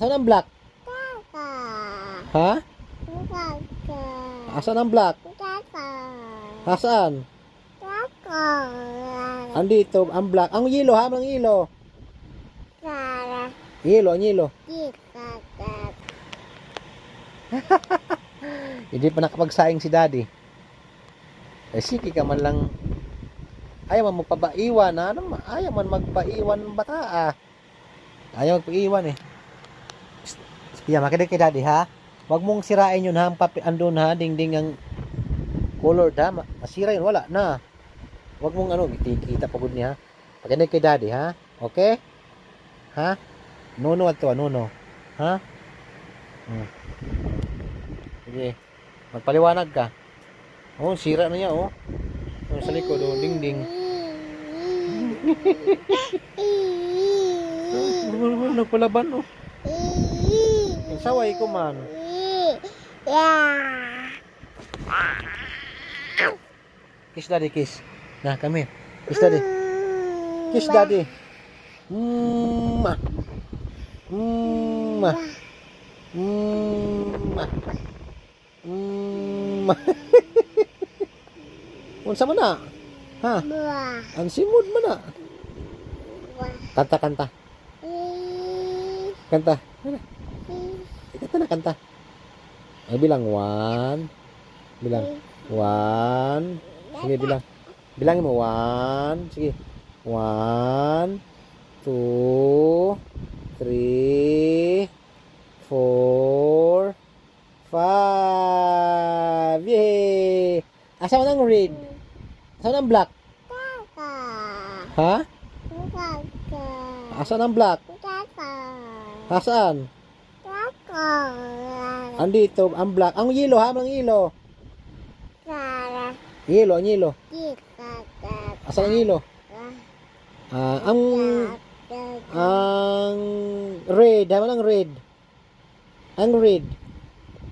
Saan ang black? Ha? Asan ang black? Asan? Andito, ang black. Ang yellow, ha? Ang yellow. Yellow, ang yellow. Hindi pa nakapagsaing si daddy. Eh, sige ka man lang. Ayaw man magpabaiwan, ha? Ayaw man magpaiwan bata, ah. Ayaw magpaiwan, eh. Piya, makinig kay daddy, ha? Huwag mong sirain yun, ha? Ang andun, ha? Dingding ang color, ha? Masira yun, wala na. Huwag mong ano, kita pagod niya, ha? Makinig kay daddy, ha? Okay? Ha? Nono at to, nono. Ha? Sige. Magpaliwanag ka. Oh, sira na niya, oh. Sa likod, oh, dingding. Nagpalaban, oh. Saway ko man. Kiss daddy, kiss. Nah, come here. Kiss daddy. Kiss daddy. Unsa man na? Ha? Ang simod man na. Kanta, kanta. Kanta. Kanta na, kanta. Ay, bilang 1. Bilang 1. Sige, bilang. Bilangin mo 1. Sige. 1, 2, 3, 4, 5. Yay! Asan ang red? Asan ang black? Ha? Asan ang black? Asan? Andito, ang black. Ang yellow, ha? Ang yellow. Yellow, ang yellow. Asan ang yellow? Ang red, ha? Ang red. Ang red.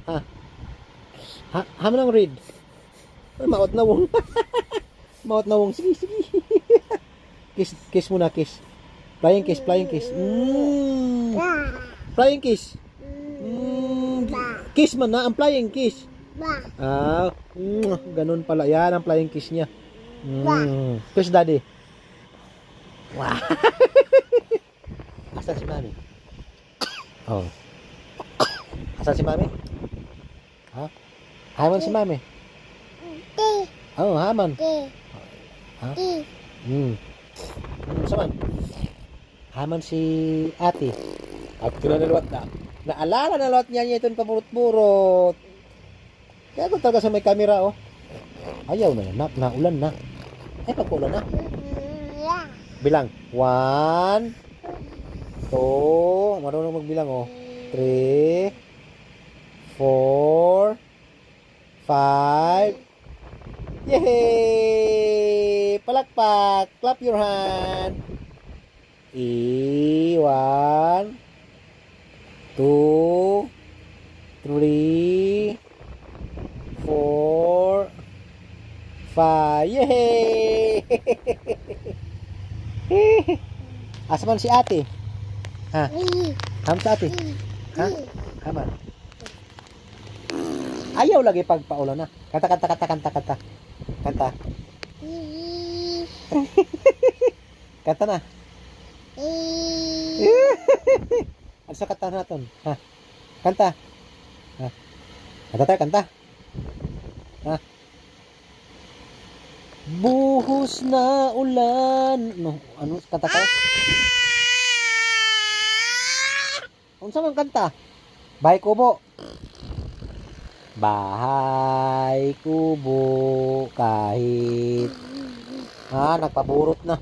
Ha? Ha ang red. Maot na wong. Maot na wong. Sige, sige. Kiss muna, kiss. Flying kiss, flying kiss. Flying kiss. Kiss man na, ang flying kiss. Ganun pala. Yan ang flying kiss niya. Kiss daddy. Wow. Asan si mami? Oh. Asan si mami? Ha? Haman si mami? Oh, haman. Ha? Saman? Haman si ate. At kinanaluat na. Naalala na lot niya itong pamurot-murot. Kaya kung talaga sa may camera, oh. Ayaw na yan. Naulan na. Ay, pagkulan na. Bilang. 1, 2. Marunong magbilang, oh. 3, 4, 5. Yay! Palakpak. Clap your hand. 1, 2, 3, 4, 5. Yay! Asa man si ate? Ha? Ham si ate? Ha? Haman. Ayaw lagi pagpaulan na. Kanta, kanta, kanta, kanta, kanta. Kanta. Kanta na. Ano sa kanta natin? Ha? Kanta. Ha? Kanta tayo, kanta. Ha? Buhos na ulan. Ano kanta tayo? Ano sa mga kanta? Bahay kubo. Bahay kubo kahit nagpaburot na.